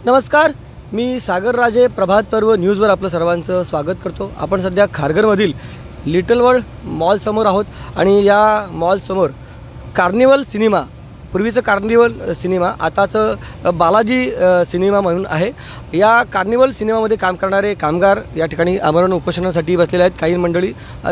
नमस्कार, मी सागर राजे. प्रभात पर्व न्यूजवर आपलं सर्वांचं स्वागत करतो. आपण सध्या खारघरमधील लिटल वर्ल्ड मॉलसमोर आहोत आणि या मॉलसमोर कार्निवल सिनेमा, पूर्वीचं कार्निवल सिनेमा आताचं बालाजी सिनेमा म्हणून आहे. या कार्निवल सिनेमामध्ये काम करणारे कामगार या ठिकाणी आमरण उपोषणासाठी बसलेले आहेत. काही मंडळी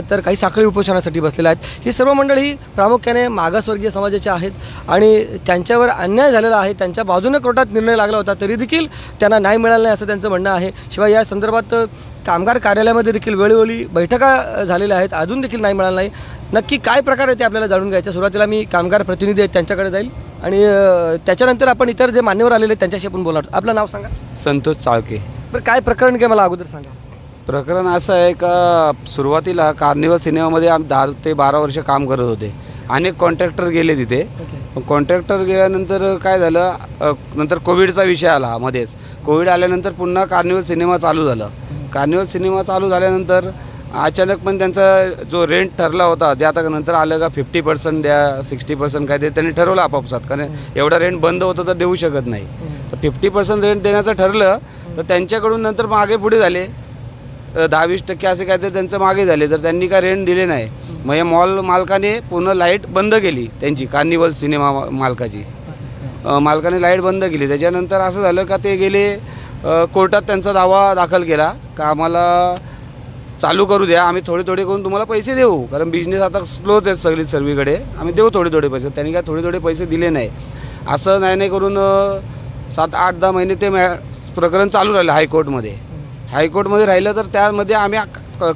तर काही साखळी उपोषणासाठी बसलेले आहेत. ही सर्व मंडळी प्रामुख्याने मागासवर्गीय समाजाचे आहेत आणि त्यांच्यावर अन्याय झालेला आहे. त्यांच्या बाजूने कोर्टात निर्णय लागला होता तरी देखील त्यांना न्याय मिळाला नाही असं त्यांचं म्हणणं आहे. शिवाय या संदर्भात कामगार कार्यालयामध्ये देखील वेळोवेळी बैठका झालेल्या आहेत, अजून देखील नाही मिळाला नाही. नक्की काय प्रकार आहे ते आपल्याला जाणून घ्यायचं. सुरुवातीला मी कामगार प्रतिनिधी आहेत त्यांच्याकडे जाईल आणि त्याच्यानंतर आपण इतर जे मान्यवर आलेले आहेत त्यांच्याशी आपण बोला. आपलं नाव सांगा. संतोष चाळके. बरं, काय प्रकरण काय मला अगोदर सांगा. प्रकरण असं आहे का सुरुवातीला कार्निवल सिनेमामध्ये आम्ही 10 ते 12 वर्ष काम करत होते. अनेक कॉन्ट्रॅक्टर गेले तिथे. कॉन्ट्रॅक्टर गेल्यानंतर काय झालं, नंतर कोविडचा विषय आला मध्येच. कोविड आल्यानंतर पुन्हा कार्निवल सिनेमा चालू झालं. कार्निवल सिनेमा चालू झाल्यानंतर अचानक पण त्यांचा जो रेंट ठरला होता, जे आता नंतर आलं का 50% द्या, 60% काय ते त्यांनी ठरवलं आपापसात, कारण एवढा रेंट बंद होतं तर देऊ शकत नाही. तर 50% रेंट देण्याचं ठरलं तर त्यांच्याकडून नंतर मागे पुढे झाले 10-20% असे काय ते त्यांचं मागे झाले. तर त्यांनी काय रेंट दिले नाही. मग या मॉल मालकाने पूर्ण लाईट बंद केली त्यांची, कार्निवल सिनेमा मालकाने लाईट बंद केली. त्याच्यानंतर असं झालं का ते गेले कोर्टात त्यांचा दावा दाखल केला का आम्हाला चालू करू द्या, आम्ही थोडे थोडे करून तुम्हाला पैसे देऊ, कारण बिझनेस आता स्लोच आहेत सर्वीकडे, आम्ही देऊ थोडे थोडे पैसे. त्यांनी काय थोडे थोडे पैसे दिले नाही. असं नाही करून 7-8-10 महिने ते प्रकरण चालू राहिलं हायकोर्टमध्ये राहिलं. तर त्यामध्ये आम्ही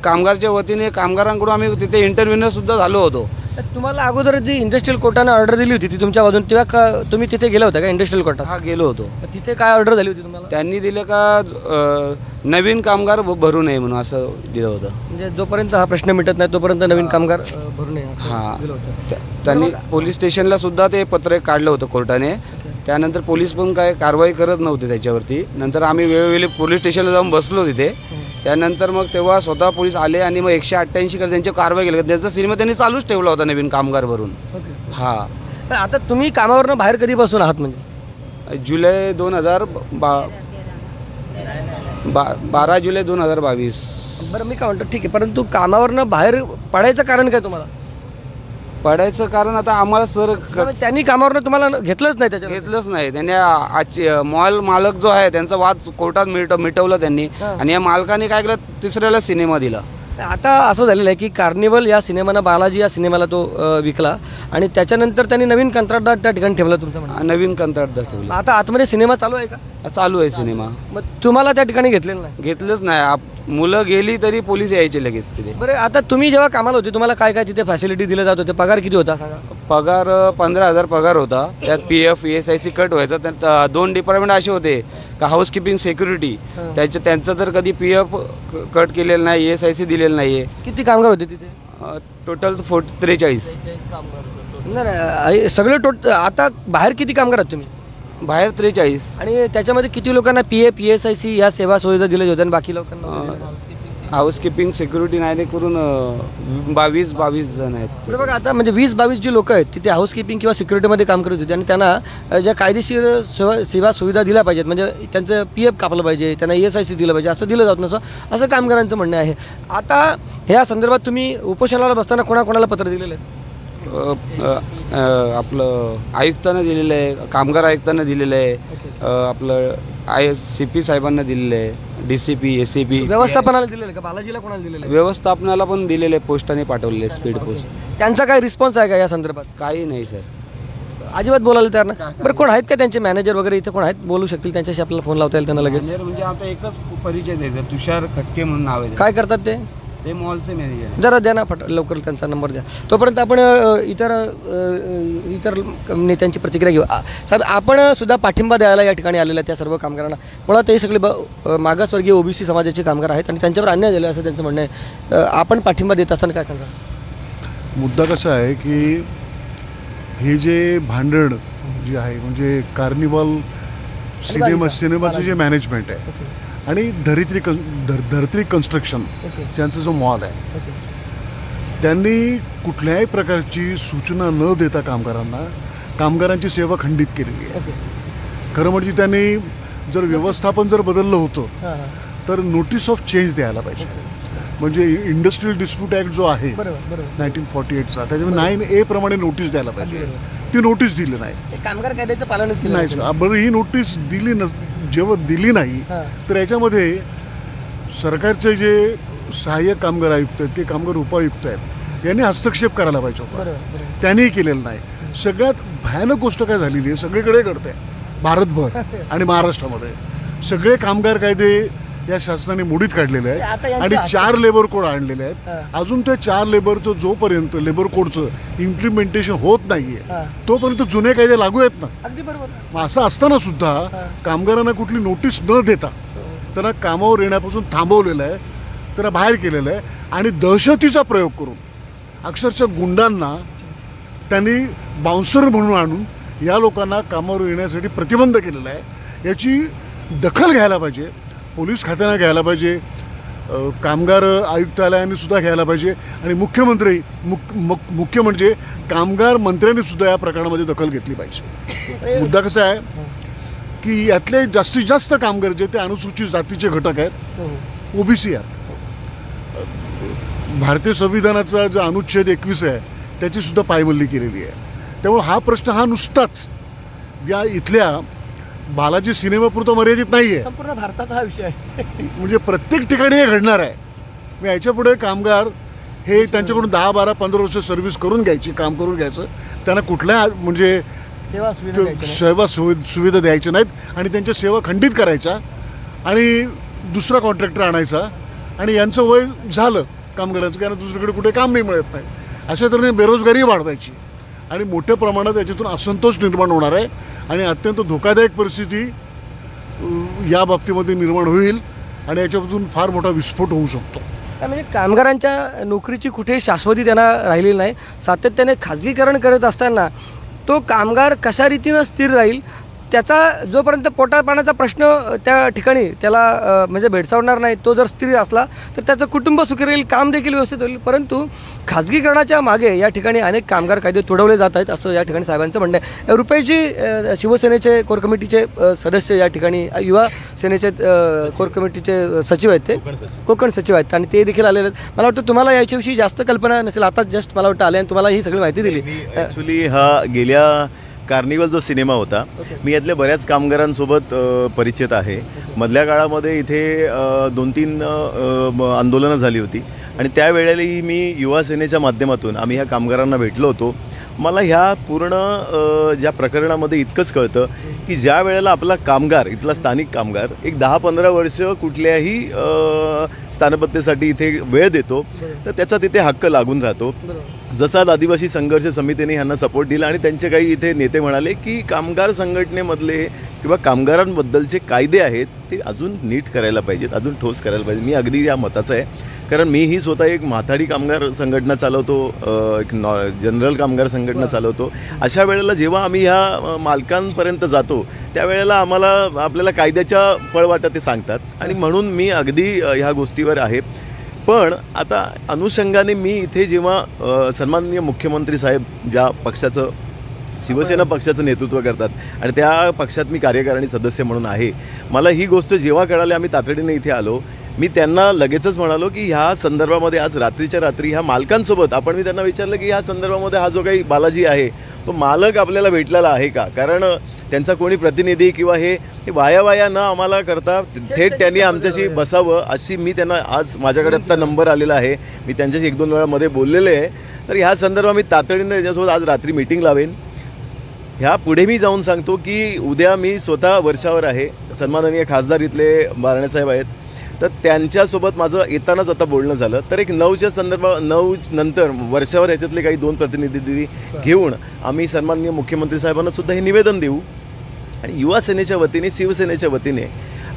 कामगारच्या वतीने कामगारांकडून आम्ही तिथे इंटरव्ह्यूनरसुद्धा झालो होतो. तुम्हाला अगोदर जी इंडस्ट्रियल कोर्टाने ऑर्डर दिली होती ती तुमच्या बाजून, तेव्हा तुम्ही तिथे गेला होता का इंडस्ट्रियल कोर्टात? हा, गेलो होतो. तिथे काय ऑर्डर झाली होती तुम्हाला? त्यांनी दिलं का नवीन कामगार भरू नये म्हणून असं दिलं होतं. म्हणजे जोपर्यंत हा प्रश्न मिटत नाही तोपर्यंत नवीन कामगार भरू नये असं हां. दिलं होतं. त्यांनी पोलीस स्टेशनला सुद्धा ते पत्र काढलं होतं कोर्टाने. त्यानंतर पोलीस पण काय कारवाई करत नव्हते त्याच्यावरती. नंतर आम्ही वेळोवेळी पोलीस स्टेशनला जाऊन बसलो तिथे. त्यानंतर मग तेव्हा स्वतः पोलीस आले आणि मग 188 कर त्यांची कारवाई केली. त्यांचा सिनेमा त्यांनी चालूच ठेवला होता नवीन कामगार भरून. हां. पण आता तुम्ही कामावरनं बाहेर कधीपासून आहात? म्हणजे जुलै 12 जुलै 2022. बरं, मी काय म्हणतो ठीक आहे, परंतु कामावरनं बाहेर पडायचं कारण काय तुम्हाला? पडायचं कारण आता आम्हाला सर त्यांनी कामावरनं तुम्हाला घेतलंच नाही त्याच्यात? घेतलंच नाही. त्यांनी मॉल मालक जो आहे त्यांचा वाद कोर्टात मिटवलं त्यांनी. आणि या मालकाने काय केलं, तिसऱ्याला सिनेमा दिला. आता असं झालेलं आहे की कार्निवल या सिनेमानं बालाजी या सिनेमाला तो विकला आणि त्याच्यानंतर त्यांनी नवीन कंत्राटदार त्या ठिकाणी ठेवला तुमचं म्हणणं? नवीन कंत्राटदार ठेवला. आता आतमध्ये सिनेमा चालू आहे का? चालू आहे सिनेमा. मग तुम्हाला त्या ठिकाणी घेतलेलं नाही? घेतलंच नाही. मुलं गेली तरी पोलीस यायचे लगेच तिथे. बरं, आता तुम्ही जेव्हा कामाला होते तुम्हाला काय काय तिथे फॅसिलिटी दिले जात होते? पगार किती होता सांगा? पगार 15,000 पगार होता. त्यात PF ESIC कट व्हायचं. त्यात 2 डिपार्टमेंट असे होते का हाऊसकीपिंग सिक्युरिटी, त्यांचं तर कधी PF कट केलेलं नाही, ESIC दिलेलं नाही आहे. किती कामगार होते तिथे? टोटल 43. नाही सगळे आता बाहेर किती कामगार आहात तुम्ही? बाहेर 43. आणि त्याच्यामध्ये किती लोकांना PF ESIC या सेवा सुविधा दिल्या होत्या आणि बाकी लोकांना हाऊसकीपिंग सिक्युरिटी नाही करून 22 जण आहेत. बरं, बघा आता म्हणजे 20-22 जी लोक आहेत तिथे हाऊसकीपिंग किंवा सिक्युरिटीमध्ये काम करत होते आणि त्यांना ज्या कायदेशीर सेवा सुविधा दिल्या पाहिजेत, म्हणजे त्यांचं PF कापलं पाहिजे, त्यांना ESIC दिलं पाहिजे, असं दिलं जात नसतं असं कामगारांचं म्हणणं आहे. आता ह्या संदर्भात तुम्ही उपोषणाला बसताना कोणाकोणाला पत्र दिलेलं आहे? आपलं आयुक्तांना दिलेलं आहे, कामगार आयुक्तांना दिलेलं आहे, आपलं CP साहेबांना दिलेलं आहे, DCP SCP. व्यवस्थापनाला दिलेलं आहे का? बालाजीला कोणाला दिलेलं आहे? व्यवस्थापनाला पण दिलेले आहे, पोस्टाने पाठवलेले स्पीड पोस्ट. त्यांचा काय रिस्पॉन्स आहे का या संदर्भात? काही नाही सर, अजिबात बोलायला तयार नाही. बरं, कोण आहेत का त्यांचे मॅनेजर वगैरे इथे कोण आहेत बोलू शकतील त्यांच्याशी आपल्याला फोन लावता येईल त्यांना लगेच? म्हणजे आता एकच परिचय द्यायचा, तुषार खटके म्हणून नाव आहे. काय करतात ते? ते मॉलचे मॅनेजर. जरा द्या ना लवकर त्यांचा नंबर द्या. तोपर्यंत आपण इतर नेत्यांची प्रतिक्रिया घेऊ. साहेब, आपण सुद्धा पाठिंबा द्यायला या ठिकाणी आलेला त्या सर्व कामगारांना. मुळात हे सगळे मागासवर्गीय OBC समाजाचे कामगार आहेत आणि त्यांच्यावर अन्याय झाला असं त्यांचं म्हणणं आहे. आपण पाठिंबा देत असताना काय सांगा? मुद्दा कसा आहे की हे जे भांडण जे आहे म्हणजे कार्निवल सिनेमाचं जे मॅनेजमेंट आहे आणि धरित्री कन्स्ट्रक्शन त्यांचा जो मॉल आहे, त्यांनी कुठल्याही प्रकारची सूचना न देता कामगारांची सेवा खंडित केलेली आहे. खरं म्हणजे त्यांनी जर व्यवस्थापन जर बदललं होतं हां हां तर नोटीस ऑफ चेंज द्यायला पाहिजे. म्हणजे इंडस्ट्रियल डिस्प्यूट ॲक्ट जो आहे बरोबर बरोबर 1948चा त्याच्यामध्ये 9A प्रमाणे नोटीस द्यायला पाहिजे. ती नोटीस दिली नाही. हे कामगार कायद्याचं पालनच केलं नाही बरं ही नोटीस दिली जेव्हा दिली नाही हां तर याच्यामध्ये सरकारचे जे सहाय्यक कामगार आयुक्त आहेत ते कामगार उपायुक्त आहेत यांनी हस्तक्षेप करायला पाहिजे होता. बरोबर बरोबर त्यांनीही केलेलं नाही. सगळ्यात भयानक गोष्ट काय झालेली आहे सगळीकडे घडते भारतभर आणि महाराष्ट्रामध्ये सगळे कामगार कायदे या शासनाने मोडीत काढलेले आता आहेत यांचे आणि 4 लेबर कोड आणलेले आहेत. हां. अजून त्या 4 लेबरचं जोपर्यंत लेबर कोडचं इम्प्लिमेंटेशन होत नाहीये हां तोपर्यंत जुने कायदे लागू आहेत ना. अगदी बरोबर मग असं असताना सुद्धा हां. कामगारांना कुठली नोटीस न देता त्यांना कामावर येण्यापासून थांबवलेलं आहे, त्यांना बाहेर केलेलं आहे आणि दहशतीचा प्रयोग करून अक्षरशः गुंडांना त्यांनी बाउन्सर म्हणून आणून या लोकांना कामावर येण्यासाठी प्रतिबंध केलेला आहे. याची दखल घ्यायला पाहिजे, पोलीस खात्यानं घ्यायला पाहिजे, कामगार आयुक्तालयाने सुद्धा घ्यायला पाहिजे आणि मुख्यमंत्री मुख्य म्हणजे कामगार मंत्र्यांनी सुद्धा या प्रकरणामध्ये दखल घेतली पाहिजे. मुद्दा कसा आहे की यातले जास्तीत जास्त कामगार जे ते अनुसूचित जातीचे घटक आहेत, ओबीसी आहेत. भारतीय संविधानाचा जो अनुच्छेद 21 आहे त्याची सुद्धा पायमल्ली केलेली आहे. त्यामुळे हा प्रश्न हा नुसताच या इथल्या बालाजी सिनेमापुरता मर्यादित नाही आहे, संपूर्ण भारताचा हा विषय आहे. म्हणजे प्रत्येक ठिकाणी हे घडणार आहे. मग याच्यापुढे कामगार हे त्यांच्याकडून 10, 12, 15 वर्ष सर्व्हिस करून घ्यायची, काम करून घ्यायचं, त्यांना कुठल्या म्हणजे सेवा सुविधा द्यायच्या नाही. सेवा सुविधा द्यायच्या नाहीत आणि त्यांच्या सेवा खंडित करायच्या आणि दुसरा कॉन्ट्रॅक्टर आणायचा आणि यांचं वय झालं कामगारांचं कारण दुसरीकडे कुठे काम नाही मिळत नाही. अशा तऱ्हेने बेरोजगारी वाढवायची आणि मोठ्या प्रमाणात याच्यातून असंतोष निर्माण होणार आहे आणि अत्यंत धोकादायक परिस्थिती या बाबतीमध्ये निर्माण होईल आणि याच्यापासून फार मोठा विस्फोट होऊ शकतो. काय म्हणजे कामगारांच्या नोकरीची कुठे शाश्वती त्यांना राहिलेली नाही. सातत्याने खाजगीकरण करत असताना तो कामगार कशा रीतीनं स्थिर राहील त्याचा जोपर्यंत पोटापाण्याचा प्रश्न त्या ठिकाणी त्याला म्हणजे भेडसावणार नाही, तो जर स्थिर असला तर त्याचं कुटुंब सुखी राहील, काम देखील व्यवस्थित होईल. परंतु खाजगीकरणाच्या मागे या ठिकाणी अनेक कामगार कायदे तुडवले जात आहेत असं या ठिकाणी साहेबांचं म्हणणं आहे. रुपेशजी शिवसेनेचे कोर कमिटीचे सदस्य या ठिकाणी युवा सेनेचे कोर कमिटीचे सचिव आहेत, ते कोकण सचिव आहेत आणि ते देखील आलेले आहेत. मला वाटतं तुम्हाला याच्याविषयी जास्त कल्पना नसेल, आता जस्ट मला वाटतं आले आणि तुम्हाला ही सगळी माहिती दिली. ॲक्च्युली हा गेल्या कार्निवल जो सिनेमा होता मी यातल्या बऱ्याच कामगारांसोबत परिचित आहे. मधल्या काळामध्ये इथे 2-3 आंदोलनं झाली होती आणि त्यावेळेलाही मी युवा सेनेच्या माध्यमातून आम्ही ह्या कामगारांना भेटलो होतो. मला ह्या पूर्ण ज्या प्रकरणामध्ये इतकंच कळतं की ज्या वेळेला आपला कामगार इथला स्थानिक कामगार एक 10-15 वर्ष कुठल्याही स्थानपत्तेसाठी इथे वेळ देतो तर त्याचा तिथे हक्क लागून राहतो. जसा आदिवासी संघर्ष समितीने ह्यांना सपोर्ट दिला आणि त्यांचे काही इथे नेते म्हणाले की कामगार संघटनेमधले किंवा कामगारांबद्दलचे कायदे आहेत ते अजून नीट करायला पाहिजेत, अजून ठोस करायला पाहिजे. मी अगदी या मताचं आहे कारण मीही स्वतः एक माथाडी कामगार संघटना चालवतो, एक जनरल कामगार संघटना चालवतो. अशा वेळेला जेव्हा आम्ही ह्या मालकांपर्यंत जातो त्यावेळेला आपल्याला कायद्याच्या पळवाटा ते सांगतात आणि म्हणून मी अगदी ह्या गोष्टीवर आहे. पण आता अनुषंगाने मी इथे जेव्हा सन्माननीय मुख्यमंत्री साहेब ज्या पक्षाचं शिवसेना पक्षाचं नेतृत्व करतात आणि त्या पक्षात मी कार्यकारिणी सदस्य म्हणून आहे, मला ही गोष्ट जेव्हा कळाली आम्ही तातडीने इथे आलो. मी त्यांना लगेचच म्हणालो की ह्या संदर्भामध्ये आज रात्रीच्या रात्री ह्या मालकांसोबत मी त्यांना विचारलं की ह्या संदर्भामध्ये हा जो काही बालाजी आहे तो मालक आपल्याला भेटलेला आहे का, कारण त्यांचा कोणी प्रतिनिधी किंवा हे वाया न आम्हाला करता थेट त्यांनी आमच्याशी बसावं अशी मी त्यांना आज माझ्याकडे आत्ता नंबर आलेला आहे, मी त्यांच्याशी 1-2 वेळा मध्ये बोललेले आहे. तर ह्या संदर्भात मी तातडीने त्याच्यासोबत आज रात्री मीटिंग लावेन. ह्या पुढे मी जाऊन सांगतो की उद्या मी स्वतः वर्षावर आहे, सन्माननीय खासदार इथले बारणे आहेत तर त्यांच्यासोबत माझं येतानाच आता बोलणं झालं. तर एक 9च्या संदर्भात 9 नंतर वर्षावर ह्याच्यातले काही 2 प्रतिनिधी घेऊन आम्ही सन्माननीय मुख्यमंत्री साहेबांना सुद्धा हे निवेदन देऊ आणि युवा सेनेच्या वतीने शिवसेनेच्या वतीने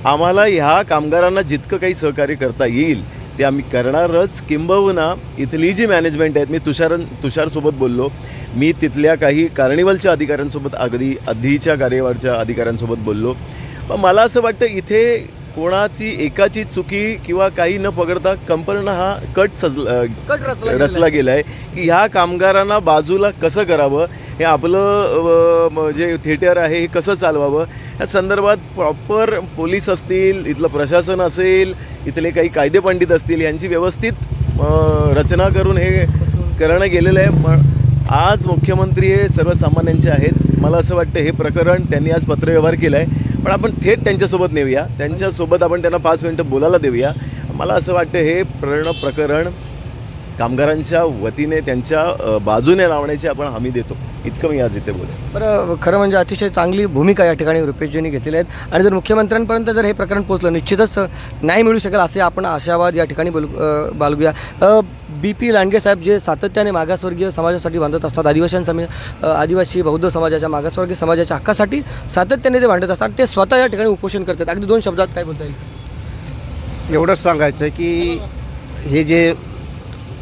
आम्हाला ह्या कामगारांना जितकं काही सहकार्य करता येईल ते आम्ही करणारच. किंबहुना इथली जी मॅनेजमेंट आहेत, मी तुषारसोबत बोललो, मी तिथल्या काही कार्निवलच्या अधिकाऱ्यांसोबत अगदी आधीच्या कार्यवारच्या अधिकाऱ्यांसोबत बोललो. पण मला असं वाटतं इथे कोणाची एकाची चुकी किंवा काही न पकडता कंपनीनं हा कट रचला गेला आहे की ह्या कामगारांना बाजूला कसं करावं हे आपलं जे थिएटर आहे हे कसं चालवावं या संदर्भात प्रॉपर पोलीस असतील, इथलं प्रशासन असेल, इथले काही कायदेपंडित असतील यांची व्यवस्थित रचना करून हे करणं गेलेलं आहे. आज मुख्यमंत्री हे सर्वसामान्यांचे आहेत. मला असं वाटतं हे प्रकरण त्यांनी आज पत्रव्यवहार केला आहे, पण आपण थेट त्यांच्यासोबत नेऊया, त्यांच्यासोबत आपण त्यांना 5 मिनटं बोलायला देऊया. मला असं वाटतं हे प्रकरण कामगारांच्या वतीने त्यांच्या बाजूने लावण्याची आपण हमी देतो. इतकं मी आज इथे बोलेन. बरं, खरं म्हणजे अतिशय चांगली भूमिका या ठिकाणी रुपेशजींनी घेतलेली आहेत आणि जर मुख्यमंत्र्यांपर्यंत जर हे प्रकरण पोहोचलं निश्चितच न्याय मिळू शकेल असे आपण आशावाद या ठिकाणी बाळगूया. BP लांडगे साहेब जे सातत्याने मागासवर्गीय समाजासाठी भांडत असतात, आदिवासी बौद्ध समाजाच्या मागासवर्गीय समाजाच्या हक्कासाठी सातत्याने ते भांडत असतात, ते स्वतः या ठिकाणी उपोषण करतात. अगदी 2 शब्दात काय बोलता येईल? एवढंच सांगायचं आहे की हे जे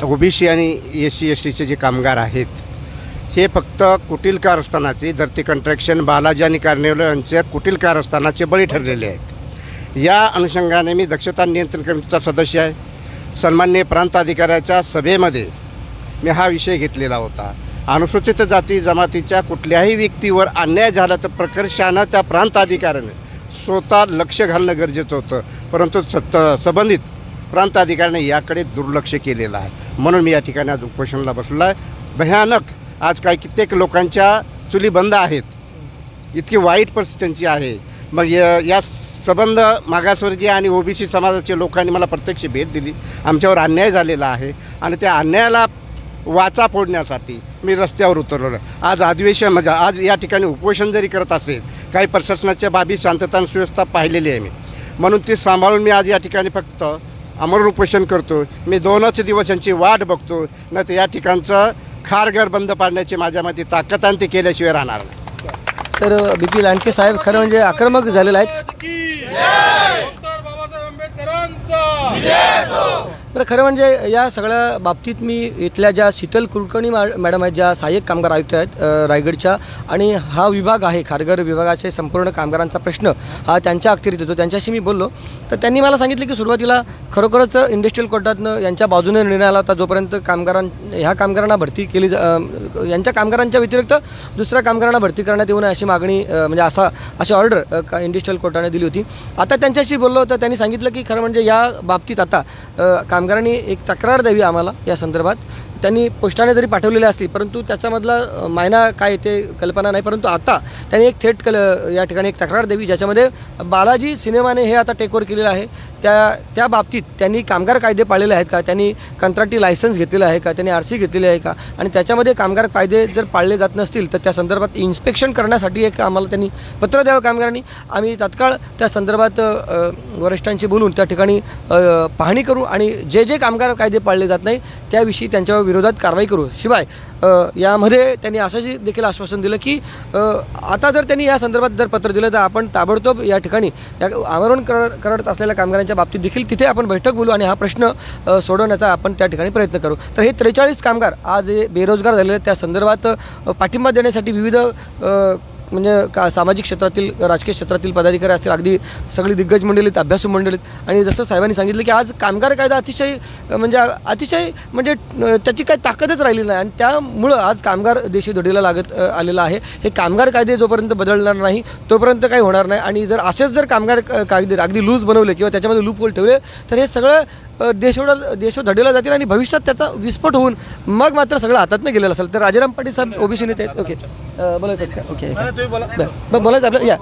OBC आणि SC STचे जे कामगार आहेत हे फक्त कुटील कारस्थानाचे धरती कंट्रॅक्शन, बालाजी आणि कार्निवल यांच्या कुटील कारस्थानाचे बळी ठरलेले आहेत. या अनुषंगाने मी दक्षता नियंत्रण कमिटीचा सदस्य आहे. सन्माननीय प्रांत अधिकाऱ्याच्या सभेमध्ये मी हा विषय घेतलेला होता. अनुसूचित जाती जमातीच्या कुठल्याही व्यक्तीवर अन्याय झाला तर प्रकर्षानं त्या प्रांत अधिकाऱ्याने स्वतः लक्ष घालणं गरजेचं होतं, परंतु संबंधित प्रांत अधिकाऱ्याने याकडे दुर्लक्ष केलेलं आहे. म्हणून मी या ठिकाणी आज उपोषणाला बसलो आहे. भयानक आज काही कित्येक लोकांच्या चुली बंद आहेत, इतकी वाईट परिस्थिती त्यांची आहे. मग या संबंध मागासवर्गीय आणि OBC समाजाच्या लोकांनी मला प्रत्यक्ष भेट दिली. आमच्यावर अन्याय झालेला आहे आणि त्या अन्यायाला वाचा फोडण्यासाठी मी रस्त्यावर उतरलो. आज अधिवेशन म्हणजे आज या ठिकाणी उपोषण जरी करत असेल, काही प्रशासनाच्या बाबी शांतता आणि सुव्यवस्था पाहिलेली आहे मी, म्हणून ती सांभाळून मी आज या ठिकाणी फक्त अमरण उपोषण करतो. मी 2च दिवस यांची वाट बघतो, नाही तर या ठिकाणचं खारघर बंद पाडण्याची माझ्या मते ताकद आणि ते केल्याशिवाय राहणार नाही. तर BP लांडगे साहेब खरं म्हणजे आक्रमक झालेले आहेत. बरं, खरं म्हणजे या सगळ्या बाबतीत मी इथल्या ज्या शीतल कुलकर्णी मॅडम आहेत, ज्या सहाय्यक कामगार आयुक्त आहेत रायगडच्या, आणि हा विभाग आहे खारघर विभागाचे संपूर्ण कामगारांचा प्रश्न हा त्यांच्या अखत्यारीत येतो. त्यांच्याशी मी बोललो तर त्यांनी मला सांगितलं की सुरुवातीला खरोखरच इंडस्ट्रियल कोर्टातनं यांच्या बाजूने निर्णय आला होता. जोपर्यंत ह्या कामगारांना भरती केली यांच्या कामगारांच्या व्यतिरिक्त दुसऱ्या कामगारांना भरती करण्यात येऊ नये अशी मागणी म्हणजे अशी ऑर्डर इंडस्ट्रियल कोर्टाने दिली होती. आता त्यांच्याशी बोललो तर त्यांनी सांगितलं की खरं म्हणजे या बाबतीत आता कामगारांनी एक तक्रार द्यावी आम्हाला या संदर्भात. त्यांनी पोस्टाने जरी पाठवलेली असली परंतु त्याच्यामधला मायना काय ते कल्पना नाही, परंतु आता त्यांनी एक थेट या ठिकाणी एक तक्रार द्यावी ज्याच्यामध्ये बालाजी सिनेमाने हे आता टेक ओव्हर केलेलं आहे. त्या बाबतीत त्यांनी कामगार कायदे पाळलेले आहेत का, त्यांनी कंत्राटी लायसन्स घेतलेलं आहे का, त्यांनी RC घेतलेले आहे का, आणि त्याच्यामध्ये कामगार कायदे जर पाळले जात नसतील तर त्या संदर्भात इन्स्पेक्शन करण्यासाठी एक आम्हाला त्यांनी पत्र द्यावं कामगारांनी. आम्ही तात्काळ त्या संदर्भात वरिष्ठांशी बोलून त्या ठिकाणी पाहणी करू आणि जे कामगार कायदे पाळले जात नाही त्याविषयी त्यांच्या विरोधात कारवाई करू. शिवाय यामध्ये त्यांनी असंही देखील आश्वासन दिलं की आता जर त्यांनी या संदर्भात जर पत्र दिलं तर आपण ताबडतोब या ठिकाणी आमरण करत असलेल्या कामगारांच्या बाबतीत देखील तिथे आपण बैठक बोलू आणि हा प्रश्न सोडवण्याचा आपण त्या ठिकाणी प्रयत्न करू. तर हे 43 कामगार आज बेरोजगार झालेले आहेत. त्या संदर्भात पाठिंबा देण्यासाठी विविध म्हणजे सामाजिक क्षेत्रातील, राजकीय क्षेत्रातील पदाधिकारी असतील, अगदी सगळी दिग्गज मंडळीत, अभ्यासू मंडळीत, आणि जसं साहेबांनी सांगितलं की आज कामगार कायदा अतिशय म्हणजे त्याची काही ताकदच राहिली नाही आणि त्यामुळं आज कामगार देशी धडीला लागत आलेला आहे. हे कामगार कायदे जोपर्यंत बदलणार नाही तोपर्यंत काही होणार नाही आणि जर असेच जर कामगार कायदे अगदी लूज बनवले किंवा त्याच्यामध्ये लूप होल ठेवले तर हे सगळं देश धडीला जातील आणि भविष्यात त्याचा विस्फोट होऊन मग मात्र सगळं हातातनं गेलेलं असेल. तर राजाराम पाटील साहेब OBC नेते आहेत. ओके, बोलायचं का? ओके, बोलायचं आपलं या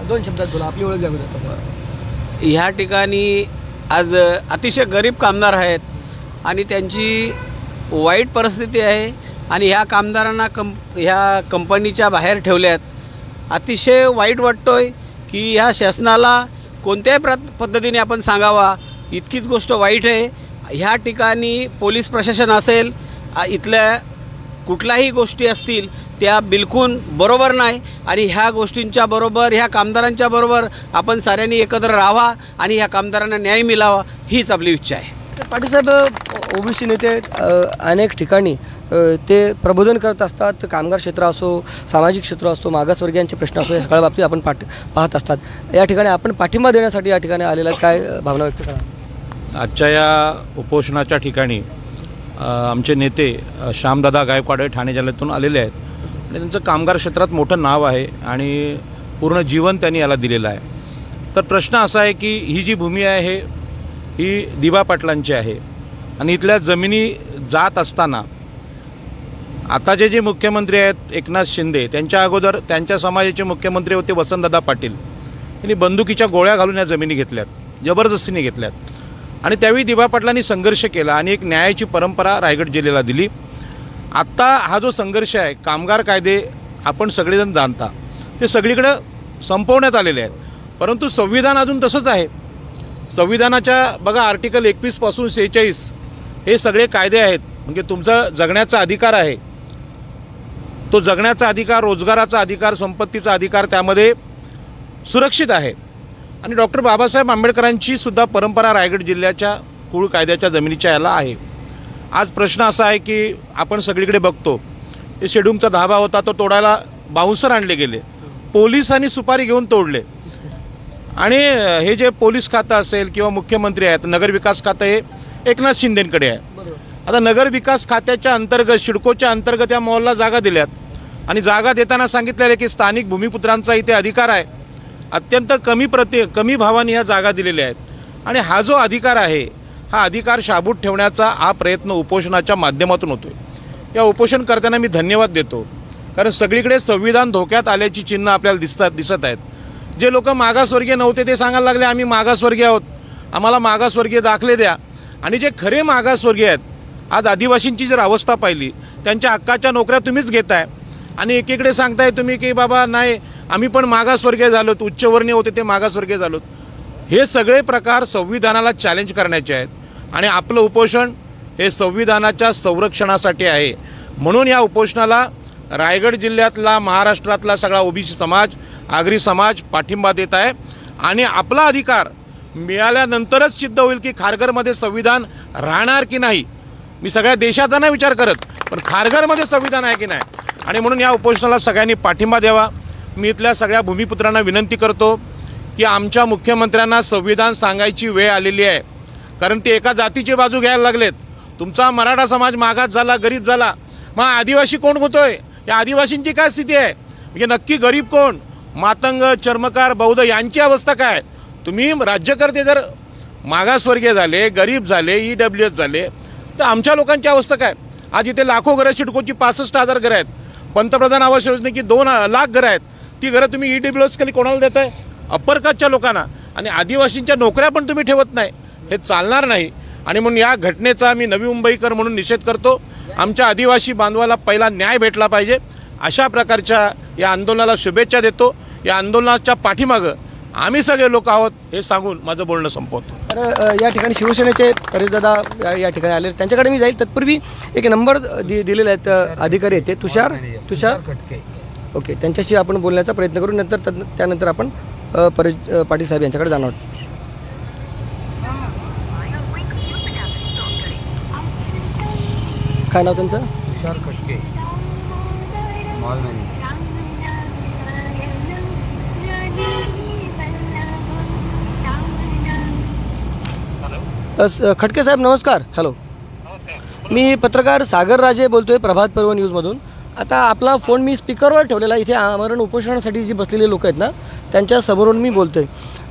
2 शब्दात बोला, आपली ओळख द्यावी. ह्या ठिकाणी आज अतिशय गरीब कामगार आहेत आणि त्यांची वाईट परिस्थिती आहे आणि ह्या कामगारांना ह्या कंपनीच्या बाहेर ठेवल्यात. अतिशय वाईट वाटतोय की ह्या शासनाला कोणत्याही पद्धतीने आपण सांगावा इतकीच गोष्ट वाईट आहे. ह्या ठिकाणी पोलीस प्रशासन असेल, इथल्या कुठल्याही गोष्टी असतील त्या बिलकुल बरोबर नाही आणि ह्या गोष्टींच्या बरोबर, ह्या कामगारांच्या बरोबर आपण साऱ्यांनी एकत्र राहावा आणि ह्या कामगारांना न्याय मिळावा हीच आपली इच्छा आहे. पाटील साहेब OBC नेते अनेक ठिकाणी ते प्रबोधन करत असतात. कामगार क्षेत्र असो, सामाजिक क्षेत्र असो, मागासवर्गीयांचे प्रश्न असो, या सगळ्या बाबतीत आपण पाहत असतात. या ठिकाणी आपण पाठिंबा देण्यासाठी या ठिकाणी आलेला काय भावना व्यक्त करा? आजच्या या उपोषणाच्या ठिकाणी आमचे नेते श्यामदादा गायकवाड हे ठाणे जिल्ह्यातून आलेले आहेत आणि त्यांचं कामगार क्षेत्रात मोठं नाव आहे आणि पूर्ण जीवन त्यांनी याला दिलेलं आहे. तर प्रश्न असा आहे की ही जी भूमी आहे ही दिवा पाटलांची आहे आणि इथल्या जमिनी जात असताना आता जे मुख्यमंत्री आहेत एकनाथ शिंदे, त्यांच्या अगोदर त्यांच्या समाजाचे मुख्यमंत्री होते वसंतदादा पाटील. त्यांनी बंदुकीच्या गोळ्या घालून या जमिनी घेतल्यात, जबरदस्तीने घेतल्यात आणि त्यावेळी दिवा पाटलांनी संघर्ष केला आणि एक न्यायाची परंपरा रायगड जिल्ह्याला दिली. आत्ता हा जो संघर्ष आहे, कामगार कायदे आपण सगळेजण जाणता, ते सगळीकडं संपवण्यात आलेले आहेत, परंतु संविधान अजून तसंच आहे. संविधानाच्या बघा आर्टिकल 21 पासून 46 हे सगळे कायदे आहेत. म्हणजे तुमचा जगण्याचा अधिकार आहे, तो जगण्याचा अधिकार, रोजगाराचा अधिकार, संपत्तीचा अधिकार त्यामध्ये सुरक्षित आहे. आणि डॉक्टर बाबासाहेब आंबेडकरांची सुद्धा परंपरा रायगड जिल्ह्याच्या कुळ कायद्याच्या जमिनीच्या याला आहे. आज प्रश्न असा आहे की आपण सगळीकडे बघतो, हे शेडूमचा धाबा होता तो तोडायला बाउन्सर आणले गेले, पोलिसांनी सुपारी घेऊन तोडले. आणि हे जे पोलीस खातं असेल किंवा मुख्यमंत्री आहेत, नगरविकास खातं हे एकनाथ शिंदेंकडे आहे. आता नगरविकास खात्याच्या अंतर्गत, सिडकोच्या अंतर्गत या मॉलला जागा दिल्यात आणि जागा देताना सांगितलेलं आहे की स्थानिक भूमिपुत्रांचा इथे अधिकार आहे. अत्यंत कमी भावाने या जागा दिलेल्या आहेत आणि हा जो अधिकार आहे, हा अधिकार शाबूत ठेवण्याचा हा प्रयत्न उपोषणाच्या माध्यमातून होतो आहे. या उपोषणकर्त्यांना मी धन्यवाद देतो, कारण सगळीकडे संविधान धोक्यात आल्याची चिन्ह आपल्याला दिसत आहेत. जे लोक मागासवर्गीय नव्हते ते सांगायला लागले आम्ही मागासवर्गीय आहोत, आम्हाला मागासवर्गीय दाखले द्या. आणि जे खरे मागासवर्गीय आहेत, आज आदिवासींची जर अवस्था पाहिली, त्यांच्या हक्काच्या नोकऱ्या तुम्हीच घेताय आणि एकीकडे सांगताय तुम्ही की बाबा नाही आम्ही पण मागासवर्गीय झालोत, उच्चवर्णीय होते ते मागासवर्गीय झालोत. हे सगळे प्रकार संविधानाला चॅलेंज करण्याचे आहेत आणि आपलं उपोषण हे संविधानाच्या संरक्षणासाठी आहे. म्हणून या उपोषणाला रायगड जिल्ह्यातला, महाराष्ट्रातला सगळा ओबीसी समाज, आगरी समाज पाठिंबा देत आहे. आणि आपला अधिकार मिळाल्यानंतरच सिद्ध होईल की खारघरमध्ये संविधान राहणार की नाही. मी सगळ्या देशाचा नाही विचार करत, पण खारघरमध्ये संविधान आहे की नाही. आणि म्हणून या उपोषणाला सगळ्यांनी पाठिंबा द्यावा. मी इथल्या सगळ्या भूमिपुत्रांना विनंती करतो की आमच्या मुख्यमंत्र्यांना संविधान सांगायची वेळ आलेली आहे, कारण ते एका जातीची बाजू घ्यायला लागलेत. तुमचा मराठा समाज मागास झाला, गरीब झाला, मग आदिवासी कोण होतोय? या आदिवासींची काय स्थिती आहे? म्हणजे नक्की गरीब कोण? मातंग, चर्मकार, बौद्ध यांची अवस्था काय? तुम्ही राज्यकर्ते जर मागासवर्गीय झाले, गरीब झाले, EWS झाले, तर आमच्या लोकांची अवस्था काय? आज इथे लाखो घरं, सिडकोची 65,000 घरं आहेत, पंतप्रधान आवास योजनेची 2 लाख घरं आहेत. ती घरं तुम्ही EWS खाली कोणाला देताय? अप्पर कास्टच्या लोकांना. आणि आदिवासींच्या नोकऱ्या पण तुम्ही ठेवत नाही. हे चालणार नाही. आणि म्हणून या घटनेचा मी नवी मुंबईकर म्हणून निषेध करतो. आमच्या आदिवासी बांधवाला पहिला न्याय भेटला पाहिजे. अशा प्रकारच्या या आंदोलनाला शुभेच्छा देतो. या आंदोलनाच्या पाठीमागं आम्ही सगळे लोक आहोत हे सांगून माझं बोलणं संपवतो. तर या ठिकाणी शिवसेनेचे परेशदादा या ठिकाणी आले, त्यांच्याकडे मी जाईल. तत्पूर्वी एक नंबर दिलेले आहेत अधिकारी आहेत ते तुषार खटके. ओके, त्यांच्याशी आपण बोलण्याचा प्रयत्न करू. त्यानंतर आपण परेश पाटील साहेब यांच्याकडे जाणार आहोत. काय नाव त्यांचं? तुषार खटके, मॉल मॅनेजर. खटके साहेब नमस्कार. हॅलो, मी पत्रकार सागर राजे बोलतोय प्रभात पर्व न्यूजमधून. आता आपला फोन मी स्पीकरवर ठेवलेला, इथे आमरण उपोषणासाठी जी बसलेले लोक आहेत ना, त्यांच्या समोरून मी बोलतोय.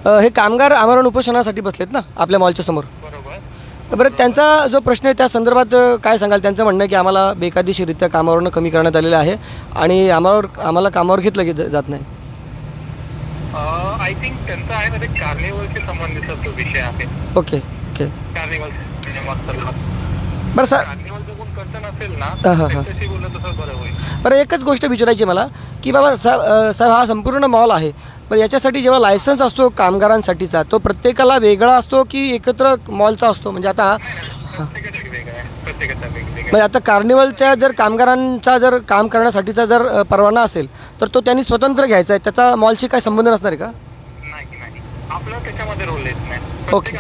हे कामगार आमरण उपोषणासाठी बसलेत ना आपल्या मॉलच्या समोर. बरं, त्यांचा जो प्रश्न आहे त्या संदर्भात काय सांगाल? त्यांचं म्हणणं आहे की आम्हाला बेकायदेशीररित्या कामावरनं कमी करण्यात आलेलं आहे आणि आम्हाला कामावर घेतलं जात नाही. आय थिंक त्यांचा आहे ना ते कार्निवलशी संबंधित तो विषय आहे. ओके ओके, कार्निवल बरं सर, कार्निवल जर कोण करत नसेल ना हां. त्याच्याशी बोललं तसं बरं होईल. बरं, एकच गोष्ट विचारायची मला की बाबा साहेब हा संपूर्ण मॉल आहे, पण याच्यासाठी जेव्हा लायसन्स असतो कामगारांसाठीचा, तो प्रत्येकाला वेगळा असतो की एकत्र मॉलचा असतो? म्हणजे आता प्रत्येकाचा वेगळा आहे, प्रत्येकाचा वेगवेगळा. म्हणजे आता कार्निवलच्या जर कामगारांचा जर काम करण्यासाठीचा जर परवाना असेल तर तो त्यांनी स्वतंत्र घ्यायचा आहे, त्याचा मॉलशी काय संबंध नसणार आहे का? नाही, आपला त्याच्यामध्ये रोल येत नाही. ओके.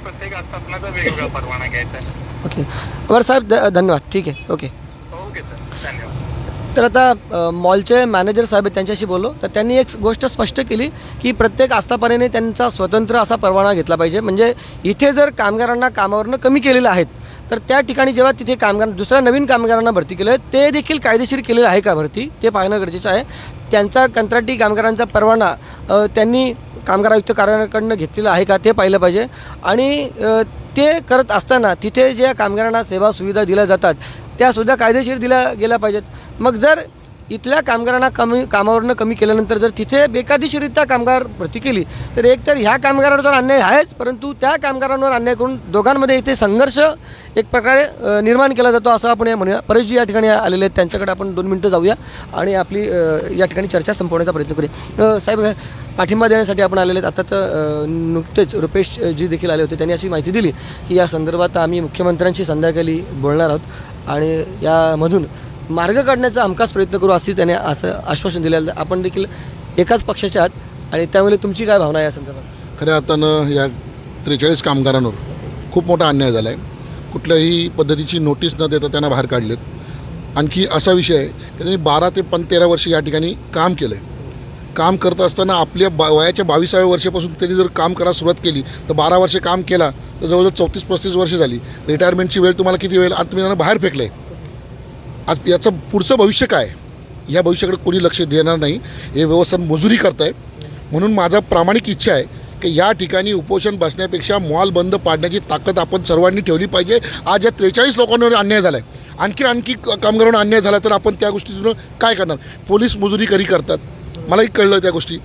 प्रत्येक आस्थापनाचा वेगवेगळा परवाना घ्यायचा आहे. ओके, बरं साहेब, धन्यवाद. ठीक आहे, ओके. ओके सर, धन्यवाद. तर आता मॉलचे मॅनेजर साहेब आहेत, त्यांच्याशी बोललो तर त्यांनी एक गोष्ट स्पष्ट केली की प्रत्येक आस्थापनेने त्यांचा स्वतंत्र असा परवाना घेतला पाहिजे. म्हणजे इथे जर कामगारांना कामावरनं कमी केलेलं आहेत, तर त्या ठिकाणी जेव्हा तिथे दुसऱ्या नवीन कामगारांना भरती केलं ते देखील कायदेशीर केलेलं आहे का भरती ते पाहणं गरजेचं आहे. त्यांचा कंत्राटी कामगारांचा परवाना त्यांनी कामगार आयुक्त कार्यालयाकडनं घेतलेला आहे का ते पाहिलं पाहिजे. आणि ते करत असताना तिथे ज्या कामगारांना सेवा सुविधा दिल्या जातात त्यासुद्धा कायदेशीर दिल्या गेल्या पाहिजेत. मग जर इथल्या कामगारांना कामावरनं कमी केल्यानंतर जर तिथे बेकायदेशीररित्या कामगार भरती केली तर एकतर ह्या कामगारांवर तर अन्याय आहेच, परंतु त्या कामगारांवर अन्याय करून दोघांमध्ये इथे संघर्ष एक प्रकारे निर्माण केला जातो असं आपण म्हणूया. परेशजी या ठिकाणी आलेले आहेत, त्यांच्याकडे आपण 2 मिनिटं जाऊया आणि आपली या ठिकाणी चर्चा संपवण्याचा प्रयत्न करूया. साहेब, पाठिंबा देण्यासाठी आपण आलेले आहेत. आताच नुकतेच रुपेशजी देखील आले होते, त्यांनी अशी माहिती दिली की या संदर्भात आम्ही मुख्यमंत्र्यांशी संध्याकाळी बोलणार आहोत आणि यामधून मार्ग काढण्याचा हमखास प्रयत्न करू असे त्याने असं आश्वासन दिलेलं. आपण देखील एकाच पक्षाचे आहात आणि त्यामुळे तुमची काय भावना आहे या संदर्भात? खऱ्या अर्थानं या 43 कामगारांवर खूप मोठा अन्याय झाला आहे. कुठल्याही पद्धतीची नोटीस न देता त्यांना बाहेर काढलेत. आणखी असा विषय आहे की त्यांनी 12 ते 13 वर्ष या ठिकाणी काम केलं आहे. काम करत असताना आपल्या वयाच्या 22व्या वर्षापासून त्यांनी जर काम करायला सुरुवात केली तर 12 वर्ष काम केला तर जवळजवळ 34-35 वर्ष झाली. रिटायरमेंटची वेळ तुम्हाला किती वेळ, आज तुम्ही त्यांना बाहेर फेकलं आहे. आज याचं पुढचं भविष्य काय, या भविष्याकडे कोणी लक्ष देणार नाही. हे व्यवस्थापन मजुरी करत आहे. म्हणून माझा प्रामाणिक इच्छा आहे की या ठिकाणी उपोषण बसण्यापेक्षा मॉल बंद पाडण्याची ताकद आपण सर्वांनी ठेवली पाहिजे. आज या 43 लोकांवर अन्याय झाला आहे, आणखी कामगारांना अन्याय झाला तर आपण त्या गोष्टीतून काय करणार? पोलीस मजुरी करी करतात, मलाही कळलं त्या गोष्टी.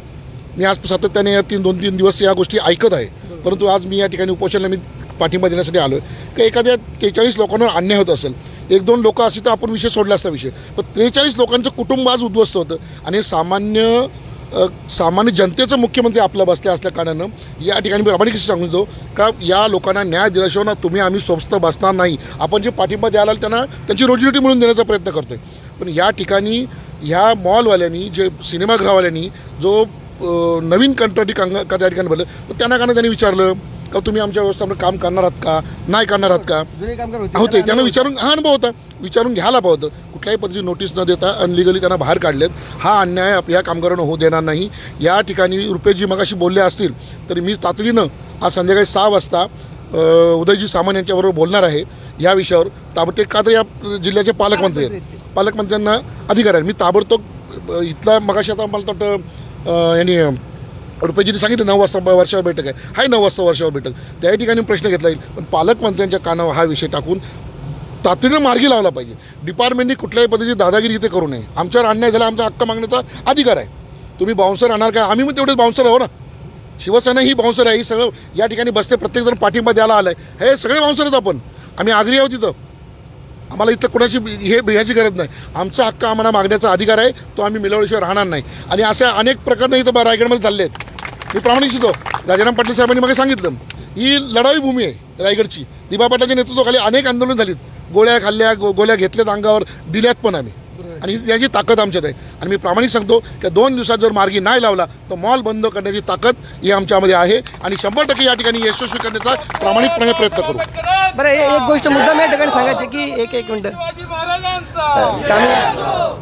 मी आज सातत्याने या 2-3 दिवस या गोष्टी ऐकत आहे. परंतु आज मी या ठिकाणी उपोषणाला मी पाठिंबा देण्यासाठी आलो आहे की एखाद्या 43 लोकांवर अन्याय होत असेल, 1-2 लोक असती तर आपण विषय सोडला असता विषय, पण 43 लोकांचं कुटुंब आज उद्ध्वस्त होतं. आणि सामान्य जनतेचं मुख्यमंत्री आपला बसल्या असल्या कारणानं या ठिकाणी मी प्रामाणिक सांगून देतो का या लोकांना न्याय दिल्याशिवाय तुम्ही आम्ही स्वस्त बसणार नाही. आपण जे पाठिंबा द्यायला त्यांना त्यांची रोजीरोटी मिळून देण्याचा प्रयत्न करतो आहे. पण या ठिकाणी ह्या मॉलवाल्यांनी जे सिनेमागृहवाल्यांनी जो नवीन कंत्राटी त्या ठिकाणी भरलं तर त्यांनी विचारलं का तुम्ही आमच्या व्यवस्थेमध्ये काम करणार आहात का, नाही करणार आहात का होते. त्यांना विचारून हा अनुभव होता, विचारून घ्यायला पाहिजे होतं. कुठल्याही पद्धतीची नोटीस न देता अनलिगली त्यांना बाहेर काढलेत. हा अन्याय या कामगारांना होऊ देणार नाही. या ठिकाणी रुपेशजी मगाशी बोलले असतील तरी मी तातडीनं आज संध्याकाळी 6 वाजता उदयजी सामंत यांच्याबरोबर बोलणार आहे या विषयावर. ताबडतोब का तर या जिल्ह्याचे पालकमंत्री आहेत, पालकमंत्र्यांना अधिकार आहे. मी ताबडतोब इथला मगाशी आता मला वाटतं यांनी रुपेशजींनी सांगितलं 9 वाजता वर्षावर बैठक आहे. 9 वाजता वर्षावर बैठक, त्या ठिकाणी प्रश्न घेतला येईल. पण पालकमंत्र्यांच्या कानावर हा विषय टाकून तातडीनं मार्गी लावला पाहिजे. डिपार्टमेंटनी कुठल्याही पद्धतीची दादागिरी इथे करू नये. आमच्यावर अन्याय झाला, आमचा हक्क मागण्याचा अधिकार आहे. तुम्ही बाउन्सर आणणार काय? आम्ही मग तेवढेच बाउन्सर आहो ना. शिवसेना ही बाउन्सर आहे. ही सगळं या ठिकाणी बसते, प्रत्येकजण पाठिंबा द्यायला आलं आहे. हे सगळे बाउन्सर आहेत. आपण आम्ही आग्री आहोत तिथं. आम्हाला इथं कोणाची ह्याची गरज नाही. आमचा हक्क आम्हाला मागण्याचा अधिकार आहे, तो आम्ही मिळवल्याशिवाय राहणार नाही. आणि अशा अनेक प्रकरणं इथं रायगडमध्ये चालले आहेत. मी प्रामाणिक शिकतो. राजाराम पाटील साहेबांनी मला सांगितलं ही लढाई भूमी आहे रायगडची. दिबा पाटलांच्या नेतृत्वाखाली अनेक आंदोलन झालीत. गोळ्या खाल्ल्या, गोळ्या घेतल्यात अंगावर, दिल्यात पण आम्ही. आणि याची ताकद आमच्यात आहे. आणि मी प्रामाणिक सांगतो की 2 दिवसात जर मार्गी नाही लावला तर मॉल बंद करण्याची ताकद ही आमच्यामध्ये आहे. आणि 100% या ठिकाणी यशस्वी करण्याचा प्रामाणिकपणे प्रयत्न करू. बरं, एक गोष्ट मुद्दाम या ठिकाणी सांगायची की एक मिनटं,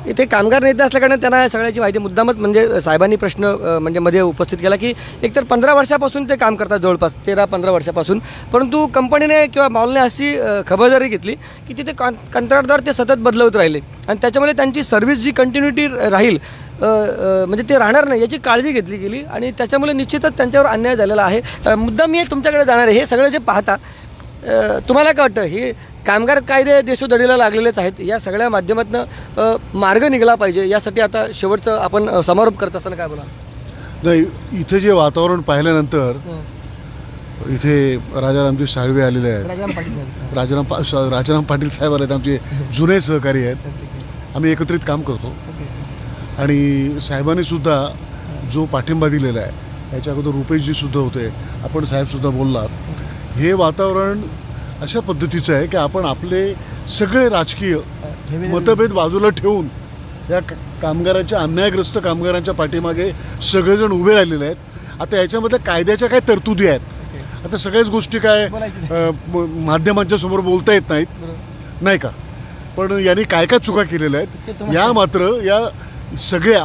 इथे कामगार नेते असल्याकडनं त्यांना सगळ्याची माहिती मुद्दामच म्हणजे साहेबांनी प्रश्न म्हणजे मध्ये उपस्थित केला की एकतर 15 वर्षापासून ते काम करतात, जवळपास 13-15 वर्षापासून. परंतु कंपनीने किंवा मॉलने अशी खबरदारी घेतली की तिथे कंत्राटदार ते सतत बदलवत राहिले आणि त्याच्यामुळे त्यांची सर्व्हिस जी कंटिन्युटी राहील म्हणजे ते राहणार नाही याची काळजी घेतली गेली आणि त्याच्यामुळे निश्चितच त्यांच्यावर अन्याय झालेला आहे. मुद्दाम मी तुमच्याकडे जाणार आहे. हे सगळं जे पाहता तुम्हाला काय वाटतं, हे कामगार कायदे देशोधडीला लागलेलेच आहेत. या सगळ्या माध्यमातून मार्ग निघाला पाहिजे. यासाठी आता शेवटचं आपण समारोप करत असताना काय बोला? नाही, इथे जे वातावरण पाहिल्यानंतर इथे राजारामजी साळवे आलेले आहेत. राजाराम पाटील साहेब आले आहेत, आमचे जुने सहकारी आहेत. आम्ही एकत्रित काम करतो आणि साहेबांनीसुद्धा जो पाठिंबा दिलेला आहे याच्या अगोदर रुपेशजीसुद्धा होते, आपण साहेबसुद्धा बोललात. हे वातावरण अशा पद्धतीचं आहे की आपण आपले सगळे राजकीय मतभेद बाजूला ठेवून या कामगारांच्या अन्यायग्रस्त कामगारांच्या पाठीमागे सगळेजण उभे राहिलेले आहेत. आता याच्यामध्ये कायद्याच्या काय तरतुदी आहेत. आता सगळ्याच गोष्टी काय माध्यमांच्या समोर बोलता येत नाहीत नाही का. पण यांनी काय काय चुका केलेल्या आहेत या मात्र या सगळ्या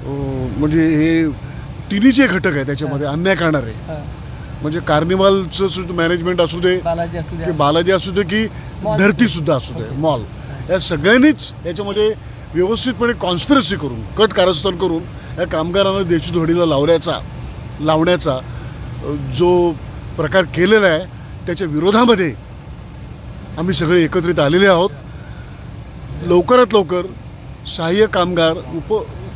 म्हणजे हे तिन्ही जे घटक आहेत त्याच्यामध्ये अन्याय करणारे म्हणजे कार्निवालचं सुद्धा मॅनेजमेंट असू दे बालाजी असू की द्या. बालाजी असू दे की Mall धरतीसुद्धा असू दे मॉल, या सगळ्यांनीच याच्यामध्ये व्यवस्थितपणे कॉन्स्पिरसी करून कट कारस्थान करून या कामगारांना देशोधडीला लावण्याचा जो प्रकार केलेला आहे त्याच्या विरोधामध्ये आम्ही सगळे एकत्रित आलेले आहोत. लवकरात लवकर सहाय्यक कामगार,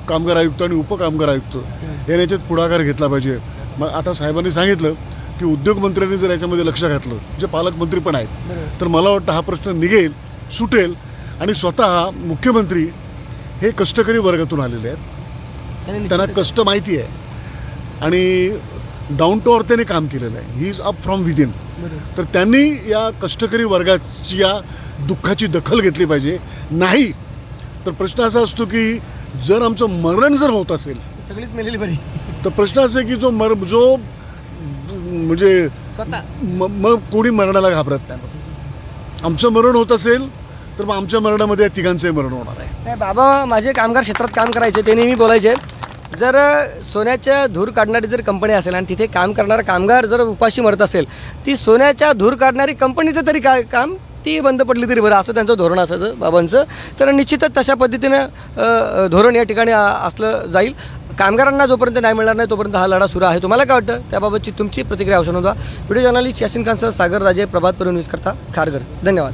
कामगार आयुक्त आणि उपकामगार आयुक्त याच्यात पुढाकार घेतला पाहिजे. मग आता साहेबांनी सांगितलं की उद्योगमंत्र्यांनी जर याच्यामध्ये लक्ष घातलं, जे पालकमंत्री पण आहेत, तर मला वाटतं हा प्रश्न सुटेल आणि स्वतः मुख्यमंत्री हे कष्टकरी वर्गातून आलेले आहेत, त्यांना कष्ट माहिती आहे आणि डाऊन टू अर्थ त्यांनी काम केलेलं आहे. He is up from within. तर त्यांनी या कष्टकरी वर्गाची या दुःखाची दखल घेतली पाहिजे. नाही तर प्रश्न असा असतो की जर आमचं मरण जर होत असेल सगळीच मेलेली बरी तर प्रश्न असा आहे की जो म्हणजे स्वतः मग कोणी मरणाला घाबरत नाही. आमचं मरण होत असेल तर मग आमच्या मरणामध्ये या तिघांचंही मरण होणार आहे. नाही बाबा, माझे कामगार क्षेत्रात काम करायचे ते नेहमी बोलायचे, जर सोन्याच्या धूर काढणारी जर कंपनी असेल आणि तिथे काम करणारा कामगार जर उपाशी मरत असेल, ती सोन्याच्या धूर काढणारी कंपनीचं तरी काम ती बंद पडली तरी बरं, असं त्यांचं धोरण असायचं बाबांचं. तर निश्चितच तशा पद्धतीनं धोरण या ठिकाणी असलं जाईल. कामगारांना जोपर्यंत नाही मिळणार नाही तोपर्यंत हा लढा सुरू आहे. तुम्हाला काय वाटतं त्याबाबतची तुमची प्रतिक्रिया अवश्य नोंदवा. व्हिडिओ जर्नलिस्ट यासिन खानसह सागर राजे, प्रभात पर्व न्यूज करता खारघर. धन्यवाद.